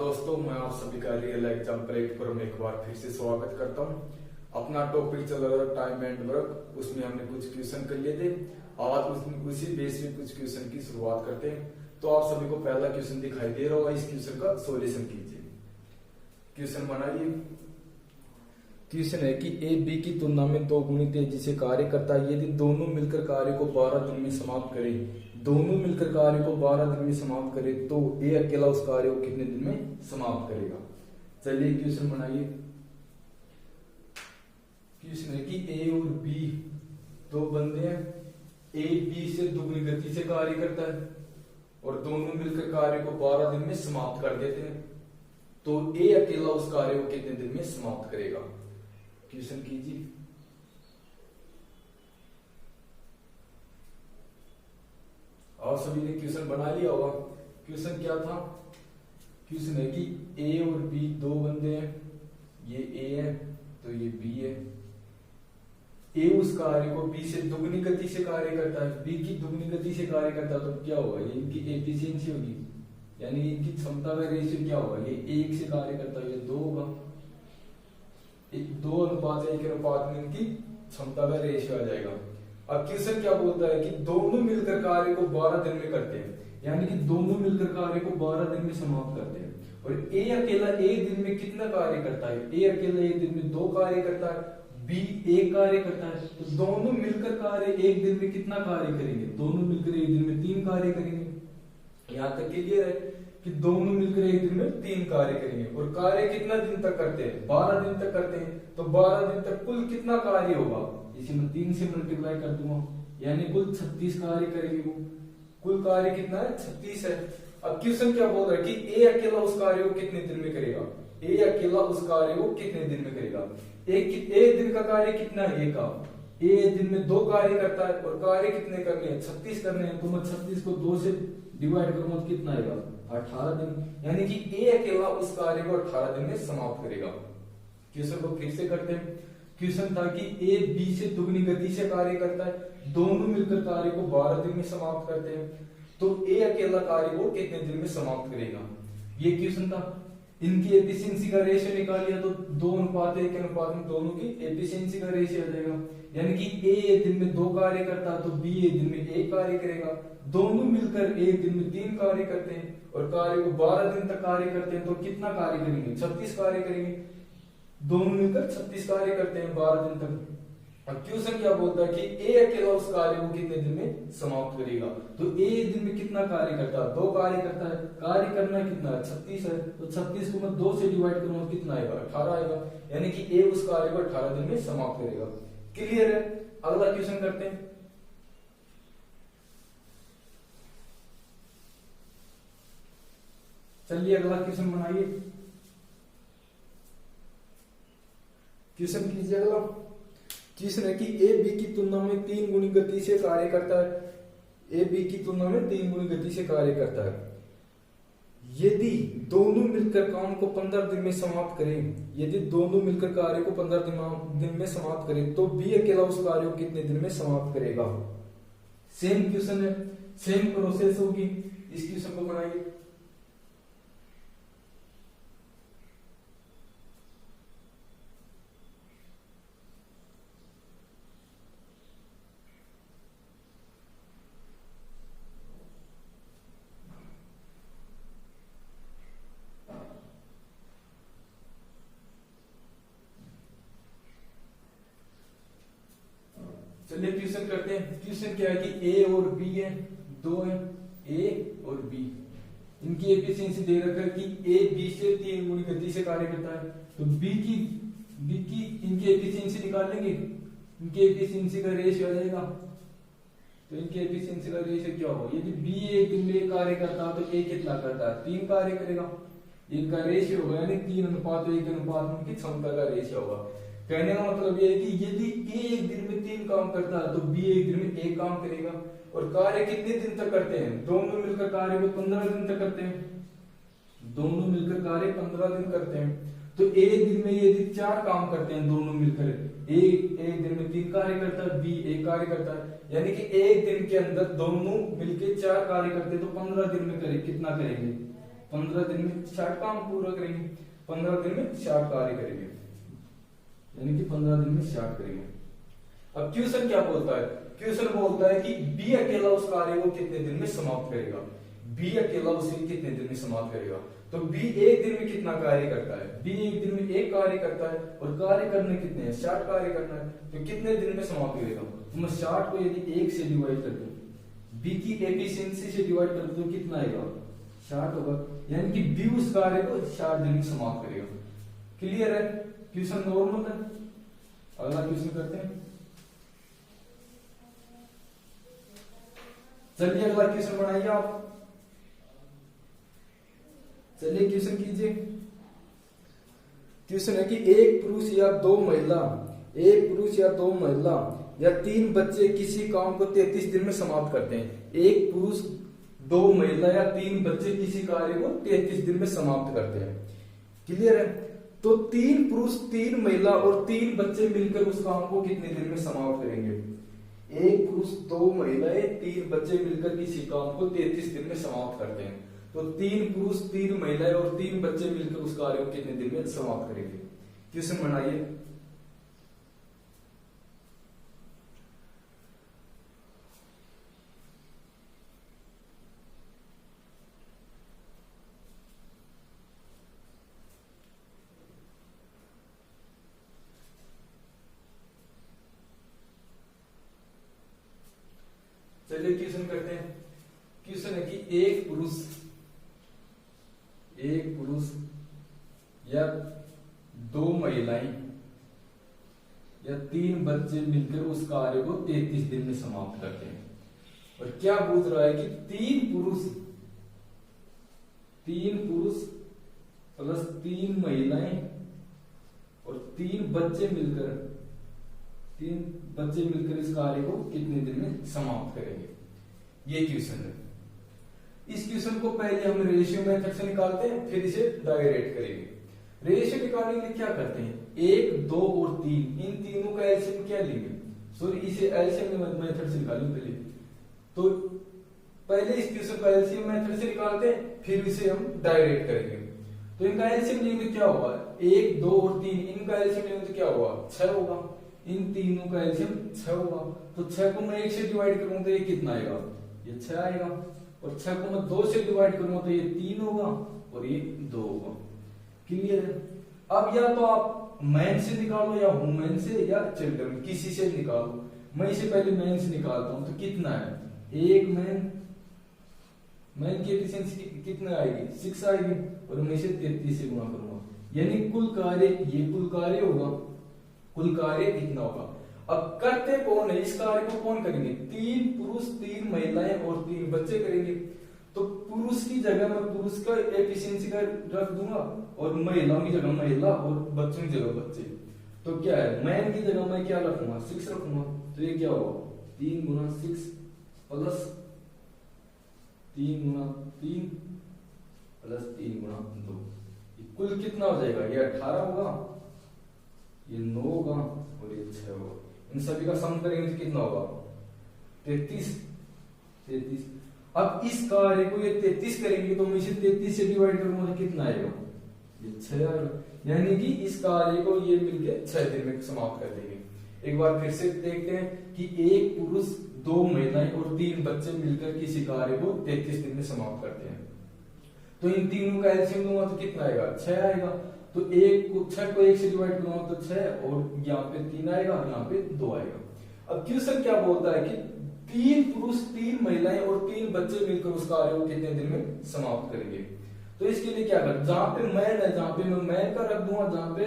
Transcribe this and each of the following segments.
दोस्तों, मैं आप सभी का रियल एग्जाम प्लेटफॉर्म में एक बार फिर से स्वागत करता हूं। अपना टॉपिक चल रहा था टाइम एंड वर्क, उसमें हमने कुछ क्वेश्चन कर लिए थे। आज उसी बेस में कुछ क्वेश्चन की शुरुआत करते हैं। तो आप सभी को पहला क्वेश्चन दिखाई दे रहा होगा, इस क्वेश्चन का सॉल्यूशन कीजिए। क्वेश्चन बनाइए। क्वेश्चन है कि ए बी की तुलना में 2 गुनी तेजी से कार्य करता है। यदि दोनों मिलकर कार्य को 12 दिन में समाप्त करें, दोनों मिलकर कार्य को 12 दिन में समाप्त करे तो ए अकेला उस कार्य को कितने दिन में समाप्त करेगा। चलिए क्वेश्चन बनाइए। क्वेश्चन है कि ए और बी दो बंदे हैं। ए बी से दुगनी गति से कार्य करता है और दोनों मिलकर कार्य को 12 दिन में समाप्त कर देते हैं, तो ए अकेला उस कार्य को कितने दिन में समाप्त करेगा। क्वेश्चन कीजिए। आप सभी ने क्वेश्चन बना लिया होगा। क्वेश्चन क्या था? क्वेश्चन है कि ए और बी दो बंदे हैं। ये ए है तो ये बी है। ए उस कार्य को बी से दुगनी गति से कार्य करता है, बी की दुगनी गति से कार्य करता है, तो क्या होगा? ये इनकी एफिशिएंसी होगी, यानी इनकी क्षमता का रेशियो क्या होगा? ये 1 से कार्य करता है, ये 2 होगा। 2 अनुपात 1 अनुपात में इनकी क्षमता का रेशियो आ जाएगा। अब क्वेश्चन क्या बोलता है कि दोनों मिलकर कार्य को 12 दिन में करते हैं, यानी कि दोनों मिलकर कार्य को 12 दिन में समाप्त करते हैं। और ए अकेला एक दिन में कितना कार्य करता है? ए अकेला एक दिन में 2 कार्य करता है, बी 1 कार्य करता है। तो दोनों मिलकर कार्य एक दिन में कितना कार्य करेंगे? दोनों मिलकर एक दिन में 3 कार्य करेंगे। यहां तक क्लियर है कि दोनों मिलकर एक दिन में 3 कार्य करेंगे। और कार्य कितना दिन तक करते हैं? 12 दिन तक करते हैं। तो 12 दिन तक कुल कितना कार्य होगा? इसे मैं 3 से मल्टीप्लाई कर दूंगा, यानी कुल 36 कार्य करेंगे। वो कुल कार्य कितना है? 36 है। अब क्वेश्चन क्या बोल रहा है कि ए अकेला उस कार्य को कितने दिन में करेगा। ए अकेला उस कार्य को कितने दिन में करेगा। एक दिन का कार्य कितना है? ए का ए दिन में 2 कार्य करता है और कार्य कितने करने हैं? 36 करने हैं। तो मैं 36 को 2 से डिवाइड करूंगा तो कितना आएगा? 18 दिन। यानी कि ए अकेला उस कार्य को 18 दिन में समाप्त करेगा। क्वेश्चन को फिर से करते हैं। क्वेश्चन था कि ए बी से दुगनी गति से कार्य करता है, दोनों मिलकर कार्य को 12 दिन में समाप्त करते हैं, तो ए अकेला कार्य को कितने दिन में समाप्त करेगा। ये क्वेश्चन था। इनकी एफिशिएंसी का रेशियो निकाल लिया तो 2 अनुपात 1 अनुपात में दोनों की एफिशिएंसी का रेशियो आ जाएगा। यानी कि ए दिन में 2 कार्य करता है तो बी एक दिन में 1 कार्य करेगा। दोनों मिलकर एक दिन में 3 कार्य करते हैं और कार्य को 12 दिन तक कार्य करते हैं, तो कितना कार्य करेंगे? 36 कार्य करेंगे। दोनों मिलकर 36 कार्य करते हैं 12 दिन तक। अब क्वेश्चन क्या बोलता है कि ए अकेला उस कार्य को कितने दिन में समाप्त करेगा। तो ए दिन में कितना कार्य करता है? 2 कार्य करता है। कार्य करना कितना है? 36 है। तो 36 को मैं 2 से डिवाइड करूंगा तो कितना आएगा? 18 आएगा। यानी कि ए उस कार्य को 18 दिन में समाप्त करेगा। क्लियर है? अगला क्वेश्चन करते हैं। चलिए अगला क्वेश्चन बनाइए। क्वेश्चन कीजिए अगला। क्वेश्चन है कि ए बी की तुलना में 3 गुनी गति से कार्य करता है। ए बी की तुलना में 3 गुनी गति से कार्य करता है। यदि दोनों मिलकर काम को 15 दिन में समाप्त करें, यदि दोनों मिलकर कार्य को 15 दिन में समाप्त करें, तो बी अकेला उस कार्य को कितने दिन में समाप्त करेगा। सेम क्वेश्चन है, सेम प्रोसेस होगी। इस क्वेश्चन को बनाइए। चलिए क्वेश्चन करते हैं। क्वेश्चन क्या है कि ए और बी है, 2 है, ए और बी। इनकी एफिशिएंसी दे रखा है कि ए बी से 3 गुनी गति से कार्य करता है, तो बी की इनकी एफिशिएंसी निकाल लेंगे। इनकी एफिशिएंसी का रेशियो आ जाएगा। तो इनकी एफिशिएंसी का रेशियो क्या होगा? यदि बी एक दिन में कार्य करता है तो ए कितना करता है? 3 कार्य करेगा। इनका रेशियो होगा, यानी 3 अनुपात 1 अनुपात में इनकी क्षमता का रेशियो होगा। कहने का मतलब ये है कि यदि ए एक दिन में 3 काम करता है तो बी एक दिन में 1 काम करेगा। और कार्य कितने दिन तक करते हैं? दोनों मिलकर कार्य को 15 दिन तक करते हैं। दोनों मिलकर कार्य 15 दिन करते हैं। तो एक दिन में यदि 4 काम करते हैं दोनों मिलकर, एक दिन में 3 कार्य करता है, बी 1 कार्य करता है, यानी कि एक दिन के अंदर दोनों मिलकर 4 कार्य करते हैं, तो 15 दिन में कितना करेंगे? 15 दिन में 60 काम पूरा करेंगे, 15 दिन में 60 कार्य करेंगे, यानी कि 15 दिन में 60 करेंगे। अब क्वेश्चन क्या बोलता है, क्वेश्चन बोलता है कि बी अकेला उस कार्य को कितने दिन में समाप्त करेगा, बी अकेला उसे कितने दिन में समाप्त करेगा। तो बी एक दिन में कितना कार्य करता है, बी एक दिन में एक कार्य करता है और कार्य करने कितने हैं, 60 कार्य करना है, तो कितने दिन में समाप्त करेगा। तो मैं 60 को यदि 1 से डिवाइड कर दूं, बी की एफिशिएंसी से डिवाइड कर दूं, कितना आएगा, 60 होगा, यानी कि बी उस कार्य को 60 दिन में समाप्त करेगा। क्लियर है, क्वेश्चन नॉर्मल है। अगला क्वेश्चन करते हैं, चलिए अगला क्वेश्चन बनाइए आप, चलिए क्वेश्चन कीजिए। क्वेश्चन है कि एक पुरुष या दो महिला, एक पुरुष या दो महिला या 3 बच्चे किसी काम को 33 दिन में समाप्त करते हैं। एक पुरुष, 2 महिला या 3 बच्चे किसी कार्य को 33 दिन में समाप्त करते हैं। क्लियर है, तो 3 पुरुष, 3 महिला और 3 बच्चे मिलकर उस काम को कितने दिन में समाप्त करेंगे। एक पुरुष, 2 महिलाएं, 3 बच्चे मिलकर किसी काम को 33 दिन में समाप्त करते हैं। तो 3 पुरुष, 3 महिलाएं और 3 बच्चे मिलकर उस कार्य को कितने दिन में समाप्त करेंगे। क्वेश्चन बनाइए। चलिए क्वेश्चन करते हैं। क्वेश्चन है कि एक पुरुष या 2 महिलाएं या 3 बच्चे मिलकर उस कार्य को 33 दिन में समाप्त करते हैं। और क्या पूछ रहा है कि 3 पुरुष प्लस 3 महिलाएं और 3 बच्चे मिलकर इस कार्य को कितने दिन में समाप्त करेंगे, ये क्वेश्चन है। इस क्वेश्चन को पहले हम रेशियो मेथड से निकालते हैं, फिर इसे डायरेक्ट करेंगे। रेशियो निकालने के लिए क्या करते हैं, 1, 2 और 3, इन तीनों का एलसीएम क्या लेंगे, सॉरी इसे एलसीएम मेथड से निकालेंगे पहले। तो पहले इस क्वेश्चन का एलसीएम मेथड से निकालते हैं, फिर इसे हम डायरेक्ट करेंगे। तो इनका एलसीएम लेंगे क्या होगा, 1, 2 और 3, इनका एलसीएम लेंगे तो क्या होगा, 6 होगा। इन तीनों का एलसीएम 6 होगा। तो 6 को मैं 1 से डिवाइड करूंगा तो ये कितना आएगा, ये 6 आएगा। और 6 को मैं 2 से डिवाइड करूंगा तो ये 3 होगा और ये 2 होगा। क्लियर है। अब या तो आप मैन से निकालो या वुमेन से या चिल्ड्रन, किसी से निकालो। मैं इसे पहले मैन से निकालता हूं, तो कितना है, एक मैन की एफिशिएंसी कितना आएगी, 6 आएगी, और मैं इसे 33 से गुणा करूंगा, यानी कुल कार्य, ये कुल कार्य होगा, कुल कार्य कितना होगा। अब करते कौन है, इस कार्य को कौन करेंगे, 3 पुरुष, 3 महिलाएं और 3 बच्चे करेंगे। तो पुरुष की जगह मैं पुरुष का एफिशिएंसी का रख दूंगा और महिलाओं की जगह महिला और बच्चों की जगह बच्चे। तो क्या है, मैन की जगह मैं क्या रखूंगा, 6 रखूंगा। तो ये क्या होगा, 3 गुना 6 प्लस 3 गुना 3 प्लस 3 गुना 2, कुल कितना हो जाएगा, ये 18 होगा, ये 9 होगा और ये 6 होगा। इन सभी का सम करेंगे तो कितना होगा, 33। अब इस कार्य को ये 33 करेंगे तो मैं इसे 33 से डिवाइड करूंगा तो कितना आएगा, ये 6 आएगा। यानी कि इस कार्य को ये मिलके 6 दिन में समाप्त कर देंगे। एक बार फिर से देखते हैं कि एक पुरुष, 2 महिलाएं और 3 बच्चे मिलकर किसी कार्य को 33 दिन में समाप्त करते हैं। तो इन तीनों का एलसीएम लूंगा तो कितना आएगा, 6 आएगा। तो 6 को 1 से डिवाइड करूंगा तो 6 और यहाँ पे 3 आएगा, यहाँ पे 2 आएगा। अब क्वेश्चन क्या बोलता है कि 3 पुरुष, 3 महिलाएं और 3 बच्चे मिलकर उस कार्य को कितने दिन में समाप्त करेंगे। तो इसके लिए क्या कर, जहां पे मैन है जहां पे मैं मैन का रख दूंगा, जहां पे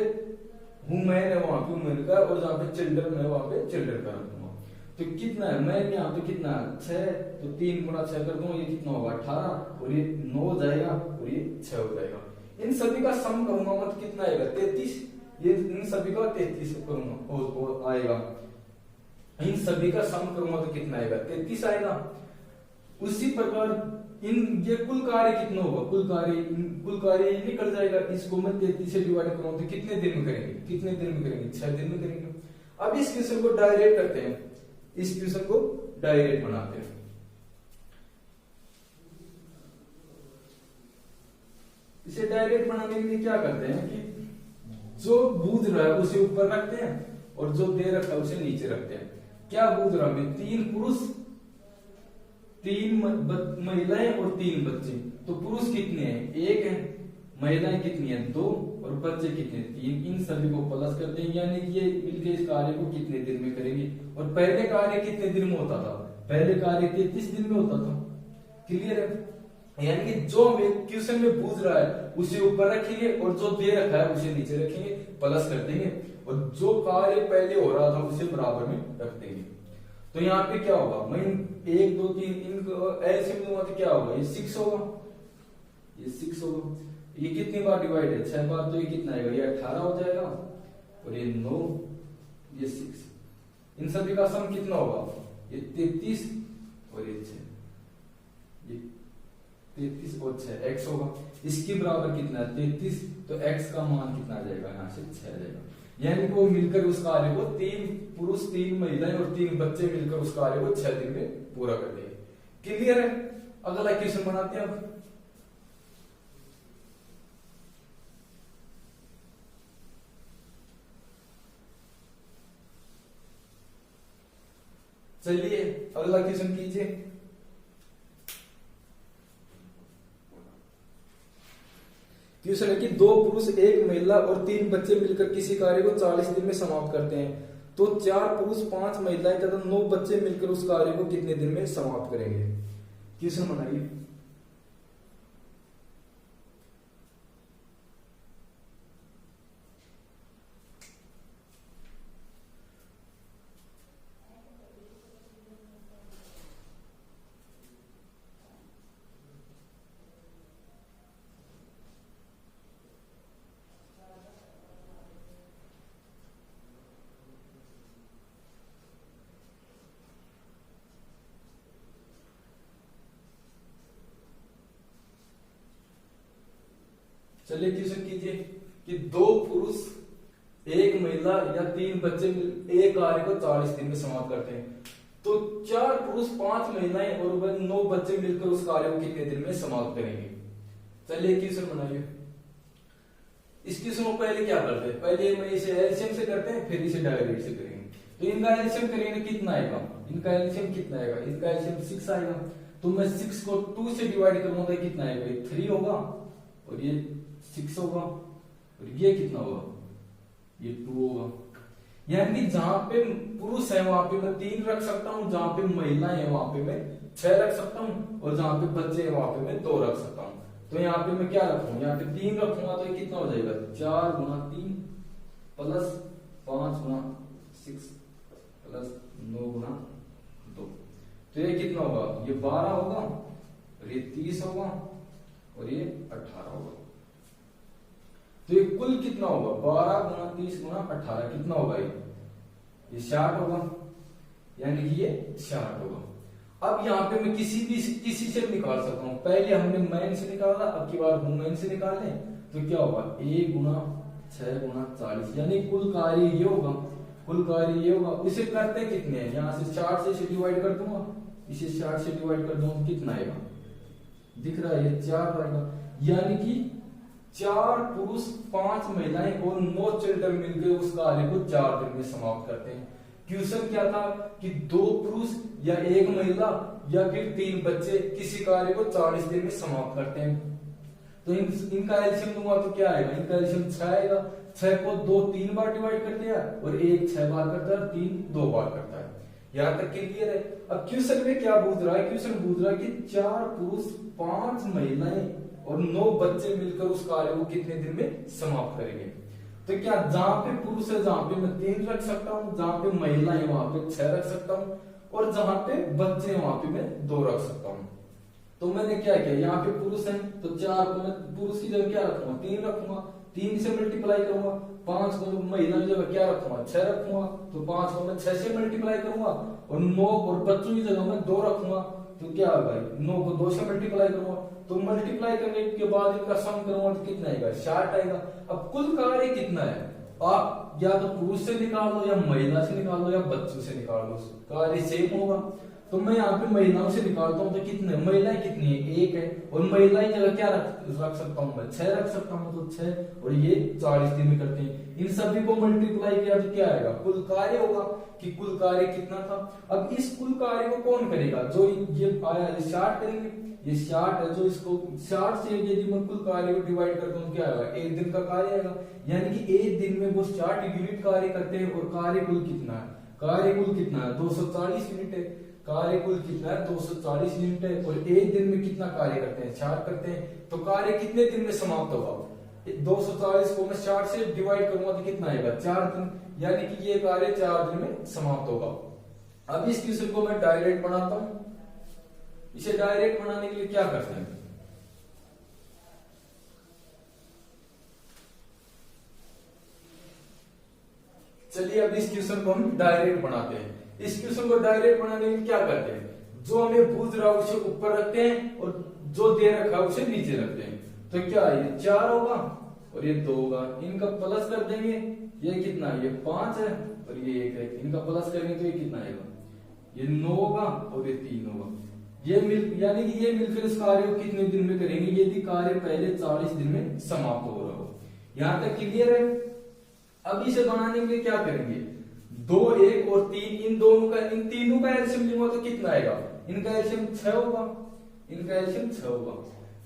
वुमेन है वहां पे वुमेन का, और जहां पे चिल्ड्रन है वहां पे चिल्ड्रन का रख दूंगा। तो कितना है, मैन यहाँ पे कितना है, 6, तो 3 गुना 6 कर दूंगा, ये कितना होगा 18, और ये 9 हो जाएगा और ये 6 हो जाएगा। इन सभी का सम करूंगा मतलब कितना आएगा, 33। ये इन सभी का 33 करूंगा आएगा। इन सभी का सम करूंगा तो कितना आएगा, 33 आएगा। उसी प्रकार इन ये कुल कार्य कितना होगा, कुल कार्य ये निकल जाएगा। इसको मैं 33 से डिवाइड करूंगा तो कितने दिन में करेंगे, 6 दिन में करेंगे। अब इस क्वेश्चन को डायरेक्ट करते हैं, इस क्वेश्चन को डायरेक्ट बनाते हैं। इसे डायरेक्ट बनाने के लिए क्या करते हैं कि जो बूझ रहा है उसे ऊपर रखते हैं और जो दे रखा है उसे नीचे रखते हैं। क्या बूझ रहा है, 3 पुरुष 3 महिलाएं और 3 बच्चे। तो पुरुष कितने हैं, 1 है, महिलाएं कितनी है, 2 और बच्चे कितने, 3। इन सभी को प्लस करते हैं, यानी कि ये मिलकर इस कार्य को कितने दिन में करेंगे। और पहले कार्य कितने दिन में होता था, पहले कार्य 33 दिन में होता था। क्लियर है, यानी कि जो क्वेश्चन में पूछ रहा है उसे ऊपर रखेंगे और जो दे रखा है उसे नीचे रखेंगे, प्लस कर देंगे, और जो कार्य पहले हो रहा था उसे बराबर में रख देंगे। तो यहाँ पे क्या होगा, मैं 1 2 3 इनको एलसीएम दूंगा तो क्या होगा, ये 6 होगा, ये 6 होगा। ये कितनी बार डिवाइड है, 6 बार, तो ये कितना आएगा, ये 18 हो जाएगा, और ये 9, ये 6। इन सभी का सम कितना होगा, ये 33 और ये 6, ये 33 और 6 x होगा। इसके बराबर कितना है, 33, तो x का मान कितना आ जाएगा, यहाँ से 6 आ जाएगा। यानी कि वो मिलकर उस कार्य को 3 पुरुष 3 महिलाएं और 3 बच्चे मिलकर उस कार्य को 6 दिन में पूरा कर देंगे। क्लियर है, अगला क्वेश्चन बनाते हैं अब। चलिए अगला क्वेश्चन कीजिए। क्वेश्चन है कि 2 पुरुष 1 महिला और 3 बच्चे मिलकर किसी कार्य को 40 दिन में समाप्त करते हैं, तो 4 पुरुष 5 महिलाएं तथा 9 बच्चे मिलकर उस कार्य को कितने दिन में समाप्त करेंगे। क्वेश्चन बनाइए। चलिए क्वेश्चन कीजिए कि 2 पुरुष 1 महिला या 3 बच्चे एक कार्य को 40 दिन में समाप्त करते हैं, तो 4 पुरुष 5 महिलाएं और 9 बच्चे मिलकर उस कार्य को कितने दिन में समाप्त करेंगे। चलिए क्वेश्चन बनाइए। इस क्वेश्चन को पहले क्या करते हैं, पहले हम इसे एलसीएम से करते हैं, फिर इसे डायरेक्ट से करेंगे। तो इनका एलसीएम करेंगे कितना आएगा, इनका एलसीएम कितना आएगा, इनका एलसीएम 6 आएगा। तो मैं 6 को 2 से डिवाइड करूंगा तो कितना आएगा, ये 3 होगा और ये 6 होगा, और ये कितना होगा, ये 2 होगा। यानी जहां पे पुरुष है वहां पे मैं 3 रख सकता हूं, जहां पे महिलाएं है वहां पे मैं 6 रख सकता हूं, और जहां पे बच्चे हैं वहां पे मैं 2 रख सकता हूं। तो यहाँ पे मैं क्या रखूंगा, यहाँ पे 3 रखूंगा तो ये कितना हो जाएगा, 4 गुना 3 प्लस 5 गुना 6 प्लस 9 गुना 2, तो ये कितना होगा, ये 12 होगा, और ये 30 होगा, और ये 18 होगा। तो ये कुल कितना होगा, 12 गुना 30 गुना 18 कितना होगा, ये 60 होगा, यानी कि ये 60 होगा। अब यहाँ पे मैं किसी से निकाल सकता हूँ, पहले हमने मैन से निकाला, अब की बार वुमेन से निकाल लें, तो क्या होगा, 1 गुना 6 गुना 40, यानी कुल कार्य ये होगा, कुल कार्य ये होगा। इसे करते कितने हैं, यहाँ से 60 से इसे डिवाइड कर दूंगा, इसे 60 से डिवाइड कर दूंगा, कितना आएगा, दिख रहा है, ये 4 आएगा। यानी कि 4 पुरुष 5 महिलाएं और 9 चिल्ड्रन मिलकर उस कार्य को 4 दिन में समाप्त करते हैं। क्वेश्चन क्या था कि 2 पुरुष या 1 महिला या फिर 3 बच्चे किसी कार्य को 40 दिन में समाप्त करते हैं। तो इनका एलसीएम दूंगा तो क्या आएगा, इनका एलसीएम 6 आएगा। 6 को 2 3 बार डिवाइड कर दिया, और 1 6 बार करता है, 3 2 बार करता है। यहां तक क्लियर है। अब क्वेश्चन में क्या पूछ रहा है, क्वेश्चन पूछ रहा है कि 4 पुरुष 5 महिलाएं और 9 बच्चे मिलकर उस कार्य को कितने दिन में समाप्त करेंगे। तो क्या जहां पे पुरुष है जहां पे मैं 3 रख सकता हूं, जहां पे महिला है वहां पे 6 रख सकता हूं, और जहां पे बच्चे हैं वहां पे मैं 2 रख सकता हूं। तो मैंने क्या किया, यहाँ पे पुरुष है तो 4 को मैं पुरुष की जगह क्या रखूंगा, 3 रखूंगा, 3 से मल्टीप्लाई करूंगा। 5 को महिला की जगह क्या रखूंगा, 6 रखूंगा, तो 5 को मैं 6 से मल्टीप्लाई करूंगा, और 9 और बच्चों की जगह मैं 2 रखूंगा, तो क्या होगा, 9 को 2 से मल्टीप्लाई करूंगा, तो मल्टीप्लाई करने के बाद इनका सम करूंगा तो कितना आएगा, 60 आएगा। अब कुल कार्य कितना है, आप आप या तो पुरुष से निकाल लो या महिला से निकाल लो या बच्चों से निकाल लो, कार्य सेम होगा। तो मैं यहाँ पे महिलाओं से निकालता हूँ तो कितने महिलाएं कितनी है, एक है, और महिलाएं जगह क्या रख सकता हूँ मैं, 6 रख सकता हूँ, तो 6, और ये 40 दिन में करते हैं। इन सभी को मल्टीप्लाई किया तो क्या आएगा, कुल कार्य होगा कि कुल कार्य कितना था। अब इस कुल कार्य को कौन करेगा, जो ये आया ये 60 करेंगे, ये 60 है, जो इसको 60 से यदि मैं कुल कार्य को डिवाइड करता हूँ क्या आएगा, एक दिन का कार्य आएगा। यानी कि एक दिन में वो 60 यूनिट कार्य करते हैं, और कार्य कुल कितना है, कार्य कुल कितना है 240 यूनिट है, कार्य कुल कितना है 240 यूनिट है, और एक दिन में कितना कार्य करते हैं, 60 करते हैं। तो कार्य कितने दिन में समाप्त होगा, 240 को मैं 60 से डिवाइड करूंगा तो कितना आएगा, 4 दिन, यानी कि ये कार्य 4 दिन में समाप्त होगा। अब इस क्वेश्चन को मैं डायरेक्ट बनाता हूं। इसे डायरेक्ट बनाने के लिए क्या करते हैं, चलिए अब इस क्वेश्चन को हम डायरेक्ट बनाते हैं। इस क्वेश्चन को डायरेक्ट बनाने के लिए क्या करते हैं, जो हमें पूछ रहा है उसे ऊपर रखते हैं और जो दे रखा है उसे नीचे रखते हैं। तो क्या ये 4 होगा और ये 2 होगा, इनका प्लस कर देंगे, ये कितना है, ये 5 है और ये 1 है, इनका प्लस करेंगे तो ये कितना आएगा, ये 9 होगा और ये 3 होगा। ये मिल यानी कि ये मिलकर इस कार्य को कितने दिन में करेंगे, यदि कार्य पहले 40 दिन में समाप्त हो रहा हो। यहां तक क्लियर है। अब इसे बनाने के लिए क्या करेंगे, 2, 1 और 3, इन तीनों का एलसीएम लूंगा तो कितना आएगा, इनका एलसीएम 6 होगा, इनका एलसीएम 6 होगा।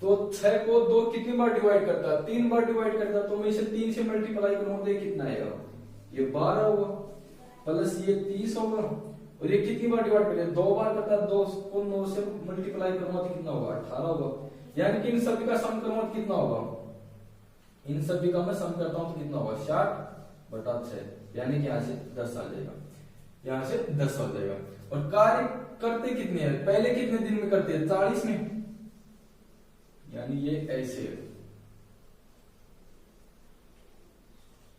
तो 6 को 2 कितनी बार डिवाइड करता है, 3 बार डिवाइड करता है, तो मैं इसे 3 से मल्टीप्लाई करूंगा तो ये कितना आएगा, ये 12 होगा, प्लस ये 30 होगा, और ये कितनी बार डिवाइड करें, 2 बार करता है, 2 को 9 से मल्टीप्लाई करूंगा तो कितना होगा, 18 होगा। यानी कि इन सभी का सम करूंगा तो कितना होगा, इन सभी का मैं सम करता हूं तो कितना होगा, 60/6, यानी कि यहाँ से 10 आ जाएगा, यहाँ से 10 आ जाएगा। और कार्य करते कितने हैं, पहले कितने दिन में करते हैं, 40 में, यानी ये ऐसे है,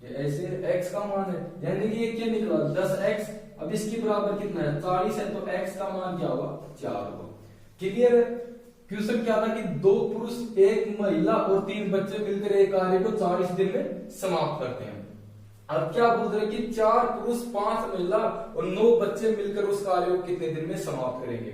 ये ऐसे x का मान है, यानी कि ये क्या निकला 10x। अब इसके बराबर कितना है, 40 है, तो x का मान क्या होगा, 4 होगा। क्लियर है। क्वेश्चन क्या था कि 2 पुरुष 1 महिला और 3 बच्चे मिलकर एक कार्य को 40 दिन में समाप्त करते हैं। अब क्या बोल रहे कि 4 पुरुष 5 महिला और 9 बच्चे मिलकर उस कार्य को कितने दिन में समाप्त करेंगे।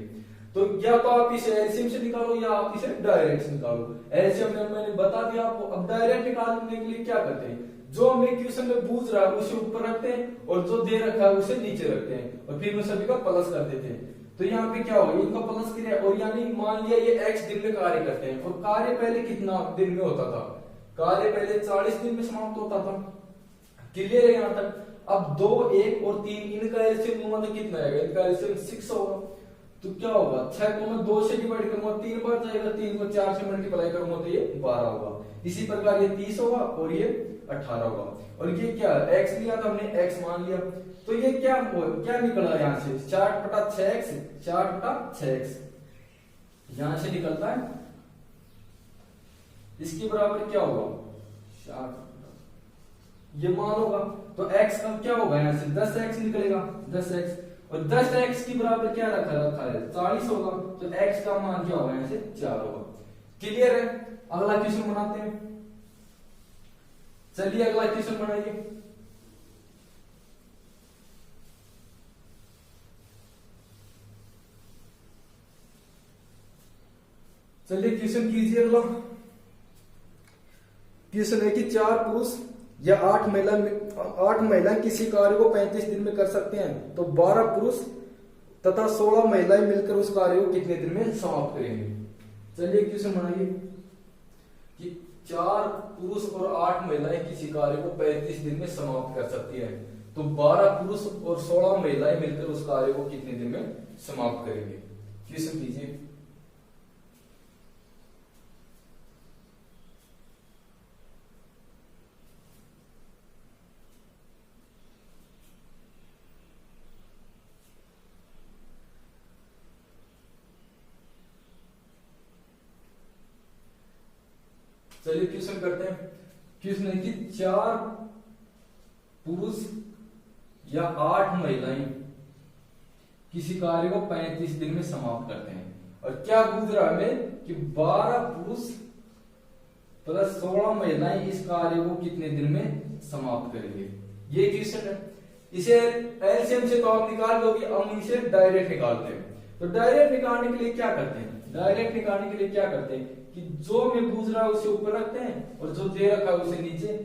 तो या तो आप इसे एलसीएम से निकालो या आप इसे डायरेक्ट से निकालो। एलसीएम मैंने बता दिया आपको। अब डायरेक्ट निकालने के लिए क्या करते हैं, जो हमें क्वेश्चन में पूछ रहा है उसे ऊपर रखते हैं और जो दे रखा है उसे नीचे रखते हैं और फिर उन सभी का प्लस कर देते हैं। तो यहाँ पे क्या होगा, इनका प्लस किया और यानी मान लिया ये x दिन में कार्य करते हैं और कार्य पहले कितना दिन में होता था, कार्य पहले 40 दिन में समाप्त होता था। क्लियर है यहाँ तक। अब 2, 1 और 3 इनका एलसीएम लूंगा तो कितना आएगा, इनका एलसीएम 6 होगा। तो क्या होगा, 6 को मैं 2 से डिवाइड करूंगा 3 बार जाएगा, 3 को 4 से मल्टीप्लाई करूंगा तो ये 12 होगा। इसी प्रकार ये 30 होगा और ये 18 होगा। और ये क्या x लिया था हमने, x मान लिया, तो ये क्या निकला यहाँ से 60/6x, 60/6x यहां से निकलता है। इसके बराबर क्या होगा, 60, ये मान होगा तो x का क्या होगा, यहाँ से 10x निकलेगा, 10x, और 10x की बराबर क्या रखा है 40 होगा, तो x का मान क्या होगा, यहाँ से 4 होगा। क्लियर है। अगला क्वेश्चन बनाते हैं। चलिए अगला क्वेश्चन बनाइए। चलिए क्वेश्चन कीजिए। अगला क्वेश्चन है कि 4 पुरुष या 8 महिला किसी कार्य को 35 दिन में कर सकते हैं, तो 12 पुरुष तथा 16 महिलाएं मिलकर उस कार्य को कितने दिन में समाप्त करेंगे। चलिए क्वेश्चन बनाइए कि 4 पुरुष और 8 महिलाएं किसी कार्य को 35 दिन में समाप्त कर सकती हैं, तो 12 पुरुष और 16 महिलाएं मिलकर उस कार्य को कितने दिन में समाप्त करेंगे। क्वेश्चन कीजिए। चलिए क्वेश्चन करते हैं। क्वेश्चन है कि 4 पुरुष या 8 महिलाएं किसी कार्य को 35 दिन में समाप्त करते हैं, और क्या पूछ रहा है हमें कि 12 पुरुष प्लस 16 महिलाएं इस कार्य को कितने दिन में समाप्त करेंगे। ये क्वेश्चन है। इसे एलसीएम से तो आप निकाल दोगे, हम इसे डायरेक्ट निकालते हैं। तो डायरेक्ट निकालने के लिए क्या करते हैं, डायरेक्ट निकालने के लिए क्या करते हैं कि जो हमें पूछ रहा है उसे ऊपर रखते हैं और जो दे रखा है उसे नीचे।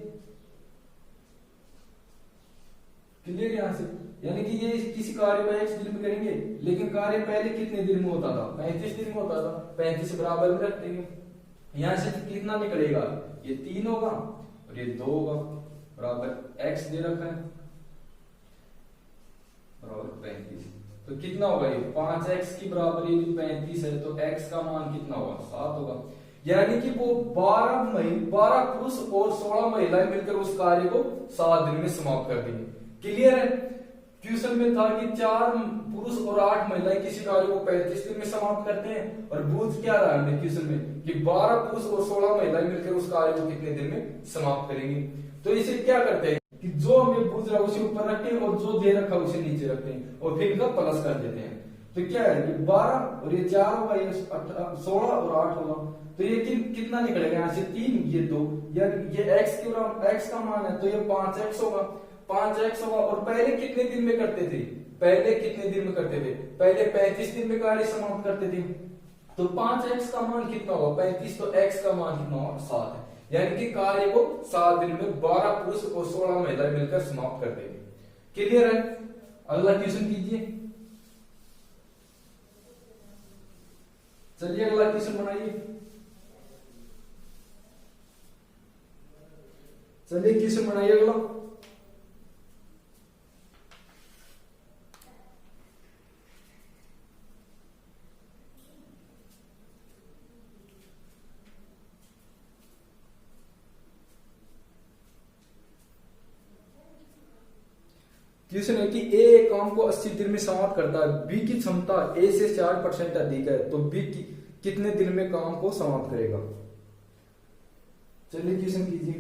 क्लियर यहां से, यानी कि ये किसी कार्य को x दिन में करेंगे, लेकिन कार्य पहले कितने दिन में होता था, 35 दिन में होता था, 35 बराबर में रख देंगे। यहां से कितना निकलेगा, ये 3 होगा और ये 2 होगा, बराबर x दे रखा है बराबर 35। तो कितना होगा, ये 5x की बराबर ये 35 है, तो x का मान कितना होगा, 7 होगा। यानी कि वो 12 पुरुष और 16 महिलाएं मिलकर उस कार्य को 7 दिन में समाप्त कर देंगे। क्लियर है। क्वेश्चन में था कि 4 पुरुष और 8 महिलाएं किसी कार्य को 35 दिन में समाप्त करते हैं, और पूछ क्या रहा है क्वेश्चन में कि 12 पुरुष और 16 महिलाएं मिलकर उस कार्य को कितने दिन में समाप्त करेंगी। तो इसे क्या करते हैं कि जो हमें पूछ रहा है उसे ऊपर रखते हैं और जो दे रखा उसे नीचे रखते हैं और फिर इनका प्लस कर देते हैं। तो क्या है, ये 12 और ये 4 होगा, ये 16 और 8 होगा, तो ये कितना निकलेगा, यहाँ से 3 ये 2, यानी ये x का मान है, तो ये 5x होगा, 5x होगा। और पहले कितने दिन में करते थे, पहले कितने दिन में करते थे, पहले 35 दिन में कार्य समाप्त करते थे। तो 5x का मान कितना होगा, 35, तो x का मान कितना होगा, 7 है। यानी कि कार्य को 7 दिन में 12 पुरुष और 16 महिलाएं मिलकर समाप्त कर देंगे। क्लियर है। अगला क्वेश्चन कीजिए। चलिए अगला क्वेश्चन बनाइए। चलिए क्वेश्चन बनाइए अगला। क्वेश्चन है कि ए एक काम को 80 दिन में समाप्त करता है, बी की क्षमता ए से 4% अधिक है, तो बी कितने दिन में काम को समाप्त करेगा। चलिए क्वेश्चन कीजिए।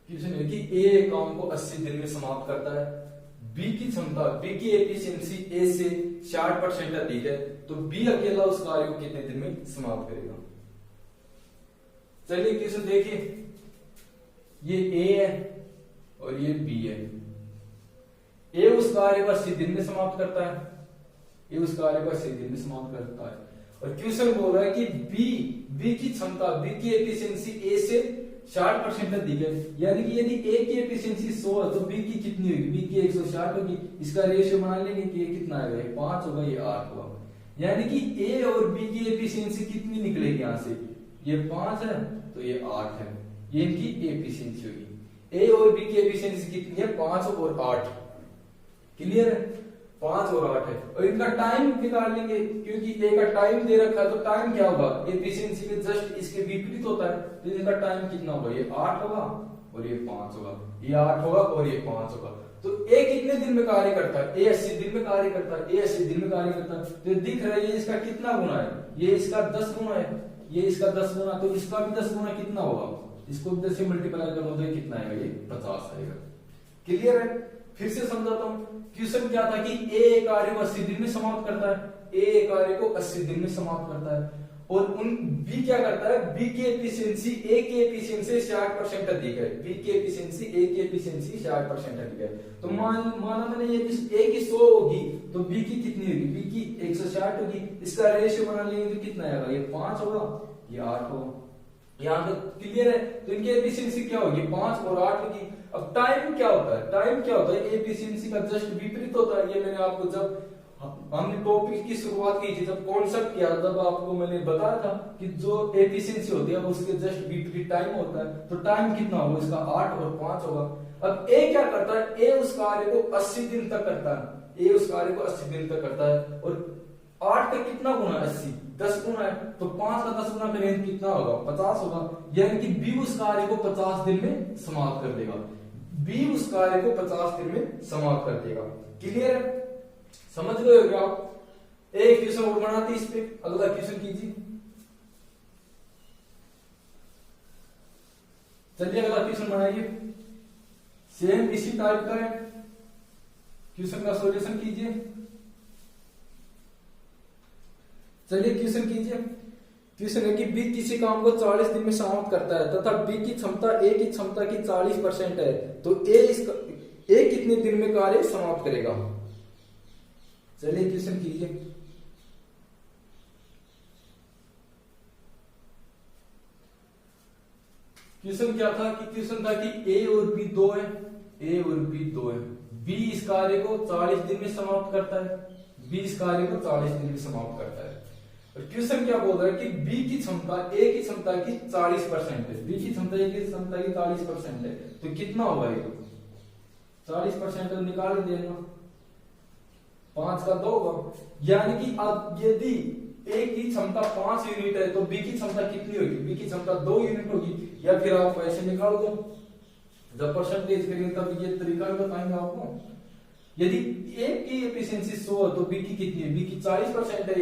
क्वेश्चन है कि ए एक काम को 80 दिन में समाप्त करता है, बी की क्षमता, बी की एफिशिएंसी ए से 60% अधिक है, तो बी अकेला उस कार्य को कितने दिन में समाप्त करेगा। चलिए क्वेश्चन देखिए, ये ए है और ये बी है। ए उस कार्य को 80 दिन में समाप्त करता है, ए उस कार्य को 80 दिन में समाप्त करता है, और क्वेश्चन बोल रहा है कि बी की क्षमता, बी की एफिशिएंसी ए से 60% अधिक है। यानी कि यदि ए की एफिशिएंसी 100 है तो बी की कितनी होगी, बी की 160 होगी। इसका रेशियो बना लेंगे कि ये कितना आएगा, ये 5 होगा, ये 8 होगा। यानी कि ए और बी की एफिशिएंसी कितनी निकलेगी, यहां से ये 5 है तो ये 8 है, ये इनकी एफिशिएंसी होगी। ए और बी की एफिशिएंसी कितनी है, 5 और 8। क्लियर है, 5 और 8 है। और इनका टाइम निकाल लेंगे, क्योंकि ए का टाइम दे रखा है, तो टाइम क्या होगा, एफिशिएंसी के जस्ट इसके विपरीत होता है, तो इनका टाइम कितना होगा, ये 8 होगा और ये 5 होगा, ये 8 होगा और ये 5 होगा। तो ए कितने दिन में कार्य करता है, ए 80 दिन में कार्य करता है, ए 80 दिन में कार्य करता है। तो दिख रहा है ये इसका कितना गुना है, ये इसका 10 गुना है, ये इसका 10 गुना, तो इसका भी 10 गुना कितना होगा, इसको 10 से मल्टीप्लाई करो तो कितना आएगा, ये 50 आएगा। क्लियर है। फिर से समझाता हूं, क्वेश्चन क्या था कि ए कार्य को 80 दिन में समाप्त करता है, ए कार्य को 80 दिन में समाप्त करता है, और बी क्या करता है, बी की एफिशिएंसी ए की एफिशिएंसी 60% अधिक है, बी की एफिशिएंसी ए की एफिशिएंसी 60% अधिक है। तो माना मैंने ये ए की 100 होगी तो बी की कितनी होगी, बी की 160 होगी। इसका रेशियो बना लेंगे तो कितना आएगा, ये 5 होगा, ये 8 होगा। यहाँ पे क्लियर है। तो इनकी एफिशिएंसी क्या होगी, 5 और 8 होगी। अब टाइम क्या होता है, टाइम क्या होता है, एफिशिएंसी का जस्ट विपरीत होता है। ये मैंने आपको जब हमने टॉपिक की शुरुआत की थी, जब कॉन्सेप्ट किया, तब आपको मैंने बताया था कि जो एफिशिएंसी होती है उसके जस्ट विपरीत टाइम होता है। तो टाइम कितना होगा इसका, 8 और 5 होगा। अब ए क्या करता है, ए उस कार्य को 80 दिन तक करता है, ए उस कार्य को 80 दिन तक करता है, और 8 का कितना गुना, 80, 10 गुना है, तो 5 का 10 गुना करें कितना होगा, 50 होगा। यानी कि बी उस कार्य को 50 दिन में समाप्त कर देगा, बी उस कार्य को 50 दिन में समाप्त कर देगा। क्लियर है, समझ गए हो क्या आप। एक क्वेश्चन और बनाते इस पे, अगला क्वेश्चन कीजिए। चलिए अगला क्वेश्चन बनाइए, सेम इसी टाइप का है। क्वेश्चन का सॉल्यूशन कीजिए। चलिए क्वेश्चन कीजिए। क्वेश्चन है कि बी किसी काम को 40 दिन में समाप्त करता है तथा बी की क्षमता ए की क्षमता की 40% है, तो ए कितने दिन में कार्य समाप्त करेगा। चलिए क्वेश्चन कीजिए। क्वेश्चन क्या था कि क्वेश्चन था कि ए और बी दो है, ए और बी दो है, बी इस कार्य को 40 दिन में समाप्त करता है, बी इस कार्य को 40 दिन में समाप्त करता है। और क्वेश्चन क्या बोल रहा है कि बी की क्षमता ए की क्षमता की 40% है, बी की क्षमता ए की क्षमता की 40% है, तो कितना होगा ये 40% तो निकाल देना, 5 का 2 होगा। यानी कि अब यदि ए की क्षमता 5 यूनिट है तो बी की क्षमता कितनी होगी, बी की क्षमता 2 यूनिट होगी, या फिर आप ऐसे निकाल दो, जब परसेंटेज करेंगे तब ये तरीका भी बताएंगे आपको। यदि ए की एफिशिएंसी 100 है तो बी की कितनी है, बी की 40% है,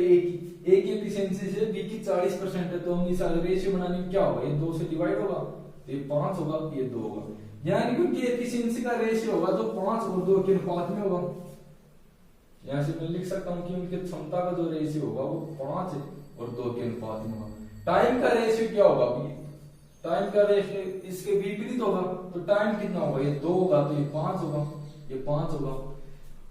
ए की एफिशिएंसी से बी की 40% है, तो हम इस रेशियो बनाने में क्या होगा, ये 2 से डिवाइड होगा, तो ये 5 होगा, ये 2 होगा, यानी कि उनकी एफिशिएंसी का रेशियो होगा जो 5 और 2 के अनुपात में होगा। यहां से मैं लिख सकता हूं कि उनकी क्षमता का जो रेशियो होगा वो 5 और 2 के अनुपात में होगा। टाइम का रेशियो क्या होगा, टाइम का रेशियो इसके विपरीत होगा, तो टाइम कितना होगा, ये 2 होगा, तो ये 5 होगा, ये 5 होगा।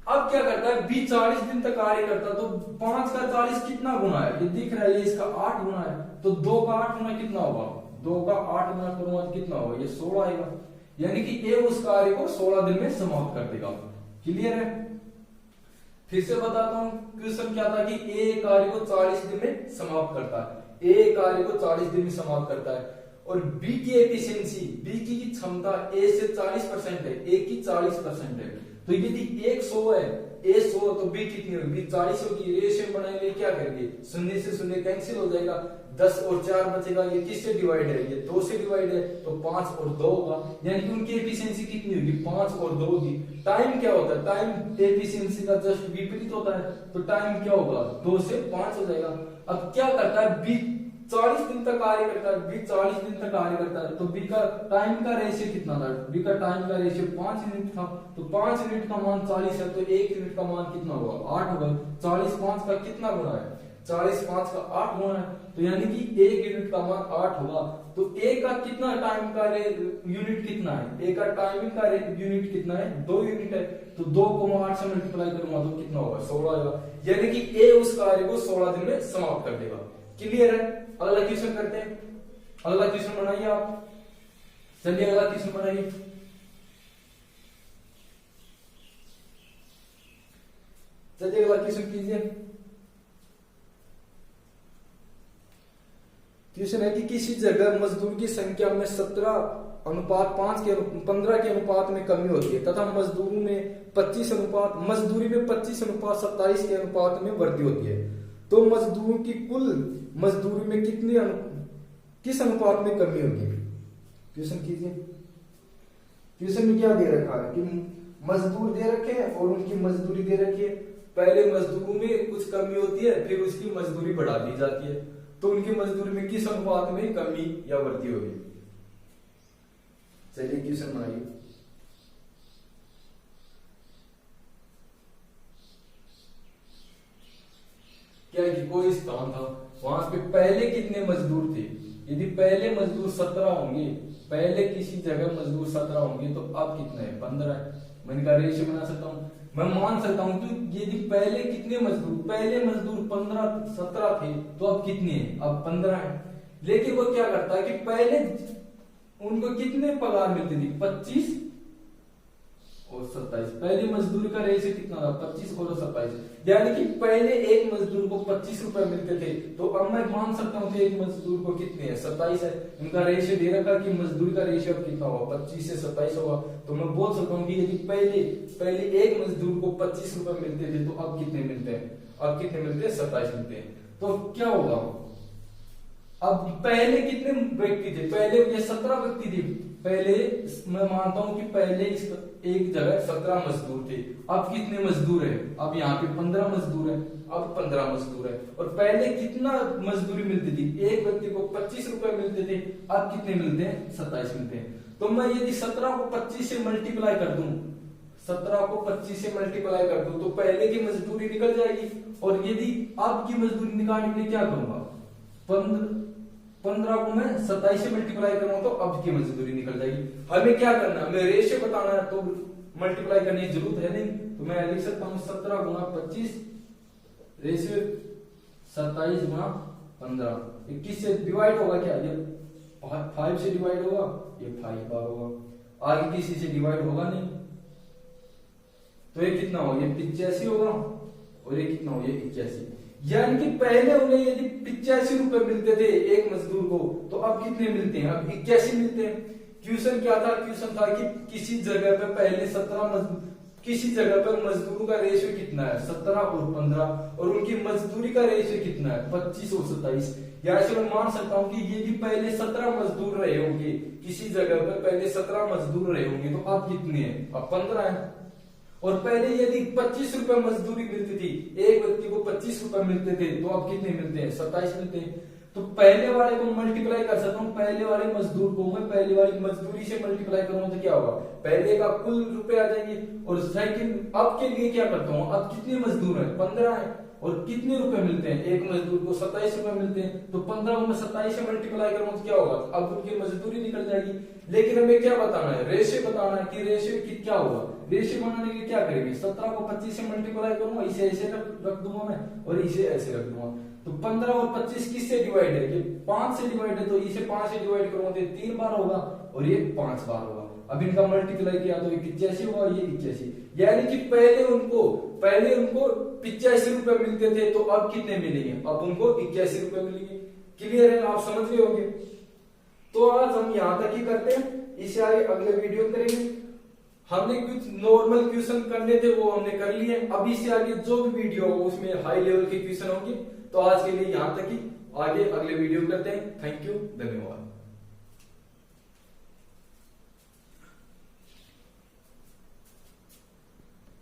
अब क्या करता है, बी 40 दिन तक कार्य करता है, तो 5 का 40 कितना गुना है, ये दिख रहा है, ये इसका 8 गुना है, तो 2 का 8 गुना कितना होगा, 2 का 8 गुना करूंगा तो कितना होगा, ये 16 आएगा। यानी कि ए उस कार्य को 16 दिन में समाप्त कर देगा। क्लियर है। फिर से बताता हूं, क्वेश्चन क्या था कि ए कार्य को 40 दिन में समाप्त करता है, ए कार्य को 40 दिन में समाप्त करता है, और बी की एफिशिएंसी, बी की क्षमता ए से 40% है, ए की 40% है, तो यदि एक 100 है, ए 100 तो बी कितनी होगी, बी 40 होगी। रेशियो बनाएंगे, क्या करेंगे, 0 से 0 कैंसिल हो जाएगा, 10 और 4 बचेगा, ये किससे डिवाइड है, ये 2 से डिवाइड है, तो 5 और 2 होगा, यानी कि उनकी एफिशिएंसी कितनी होगी, 5 और 2 होगी। टाइम क्या होता है, टाइम एफिशिएंसी का जस्ट विपरीत होता है, तो टाइम क्या होगा, 2 से 5 हो जाएगा। अब क्या करता है, बी 40 दिन तक कार्य करता है, बी 40 दिन तक कार्य करता है, तो बी का टाइम का रेशियो कितना था, बी का टाइम का रेशियो 5 यूनिट था, तो 5 यूनिट का मान 40 है, तो 1 यूनिट का मान कितना होगा, 8 होगा। 40 5 का कितना गुना है, 40 5 का 8 गुना है, तो यानी कि 1 यूनिट का मान 8 होगा। तो ए का कितना टाइम का यूनिट कितना है, ए का टाइमिंग का यूनिट कितना है, 2 यूनिट है, तो 2 को 8 से मल्टीप्लाई करूंगा तो कितना होगा, 16 होगा। यानी कि ए उस कार्य को 16 दिन में समाप्त कर देगा। क्लियर है। अगला क्वेश्चन करते हैं, अगला क्वेश्चन बनाइए आप, चलिए अगला क्वेश्चन बनाइए। चलिए अगला क्वेश्चन कीजिए। क्वेश्चन है कि किसी जगह मजदूर की संख्या में 17:5 के 15 के अनुपात में कमी होती है तथा मजदूरी में 25:27 के अनुपात में वृद्धि होती है, तो मजदूरों की कुल मजदूरी में किस अनुपात में कमी होगी। क्वेश्चन कीजिए। क्वेश्चन में क्या दे रखा है कि मजदूर दे रखे हैं और उनकी मजदूरी दे रखी है। पहले मजदूरों में कुछ कमी होती है, फिर उसकी मजदूरी बढ़ा दी जाती है, तो उनकी मजदूरी में किस अनुपात में कमी या वृद्धि होगी। चलिए क्वेश्चन बनाइए। क्या कि कोई स्थान था, वहां पे पहले कितने मजदूर थे, यदि पहले मजदूर 17 होंगे, पहले किसी जगह मजदूर 17 होंगे, तो अब कितने हैं, 15 है। मैं इनका रेशियो बना सकता हूं, मैं मान सकता हूं कि यदि पहले कितने मजदूर, पहले मजदूर 17 थे, तो अब कितने हैं, अब 15 है। लेकिन वो क्या करता है कि पहले उनको कितने पगार मिलती थी, 25 और 27। पहले मजदूर का रेशियो कितना था, 25 और 27, यानी कि पहले एक मजदूर को 25 रुपए मिलते थे, तो अब मैं मान सकता हूं कि एक मजदूर को कितने हैं, 27 है। उनका रेशियो दे रखा कि मजदूरी का रेशियो कितना होगा, 25 से 27 होगा, तो मैं बोल सकता हूँ कि यदि पहले एक मजदूर को 25 रुपए मिलते थे, तो अब कितने मिलते हैं, अब कितने मिलते हैं, 27 मिलते हैं। तो क्या होगा, अब पहले कितने व्यक्ति थे, पहले ये 17 व्यक्ति थे, पहले मैं मानता हूं कि पहले इस एक जगह 17 मजदूर थे, अब कितने मजदूर है, अब यहाँ पे 15 मजदूर है, अब 15 मजदूर है। और पहले कितना मजदूरी मिलती थी, एक व्यक्ति को 25 रुपए मिलते थे, अब कितने मिलते हैं, 27 मिलते हैं। तो मैं यदि 17 को 25 से मल्टीप्लाई कर दूं, 17 को 25 से मल्टीप्लाई कर दूं, तो पहले की मजदूरी निकल जाएगी, और यदि अब की मजदूरी निकालने के लिए क्या करूंगा, 15 को मैं 27 से मल्टीप्लाई करूँ तो अब की मजदूरी निकल जाएगी। हमें क्या करना है, हमें रेशियो बताना है, तो मल्टीप्लाई करने की जरूरत है नहीं, तो मैं लिख सकता हूँ 17 गुना 25 रेशियो 27 गुना 15। 21 से डिवाइड होगा क्या, ये 5 से डिवाइड होगा, ये 5 बार होगा, आगे किसी से डिवाइड होगा नहीं, तो ये कितना होगा, ये 85 होगा, और ये कितना होगा, ये 81। यानी कि पहले उन्हें यदि 85 रुपए मिलते थे एक मजदूर को, तो अब कितने मिलते हैं, अब 81 मिलते हैं। क्वेश्चन क्या था, क्वेश्चन था कि किसी जगह पे पहले 17 किसी जगह पर मजदूरों का रेशियो कितना है 17 और 15, और उनकी मजदूरी का रेशियो कितना है 25 और 27। या ऐसे मैं मान सकता हूं कि यदि पहले 17 मजदूर रहे होंगे किसी जगह पर, पहले 17 मजदूर रहे होंगे, तो अब कितने हैं, अब 15 है। और पहले यदि 25 रुपए मजदूरी मिलती थी, एक व्यक्ति को 25 रुपए मिलते थे, तो अब कितने मिलते हैं 27 मिलते हैं। तो पहले वाले को मल्टीप्लाई कर सकता हूँ, पहले वाले मजदूर को मैं पहले वाली मजदूरी से मल्टीप्लाई करूंगा तो क्या होगा, पहले का कुल रुपए आ जाएंगे। और सेकंड अब के लिए क्या करता हूँ, अब कितने मजदूर हैं 15 है, और कितने रुपए मिलते हैं, एक मजदूर को 27 रुपए मिलते हैं, तो 15 को मैं 27 से मल्टीप्लाई करूंगा तो क्या होगा, अब उनकी मजदूरी निकल जाएगी। लेकिन हमें क्या बताना है, रेशियो बताना है कि रेशियो क्या होगा। रेशियो बनाने के लिए क्या करेंगे, 17 को 25 से मल्टीप्लाई करूंगा, इसे ऐसे रख दूंगा मैं, और इसे ऐसे रख दूंगा। तो 15 और 25 किससे डिवाइड है, ये 5 से डिवाइड है, तो इसे 5 से डिवाइड करूंगा तो 3 बार होगा, और ये 5 बार होगा। अब इनका मल्टीप्लाई किया तो ये 85 होगा, ये 81। यानी कि पहले उनको 85 रुपए मिलते थे, तो अब कितने मिलेंगे, अब उनको 81 रुपए मिलेंगे। क्लियर है, आप समझ गए होंगे। तो आज हम यहां तक ही करते हैं, इसे आगे अगले वीडियो में करेंगे। हमने कुछ नॉर्मल क्वेश्चन करने थे वो हमने कर लिए, अभी से आगे जो भी वीडियो होगा उसमें हाई लेवल के क्वेश्चन होंगे। तो आज के लिए यहां तक ही, आगे अगले वीडियो करते हैं। थैंक यू, धन्यवाद।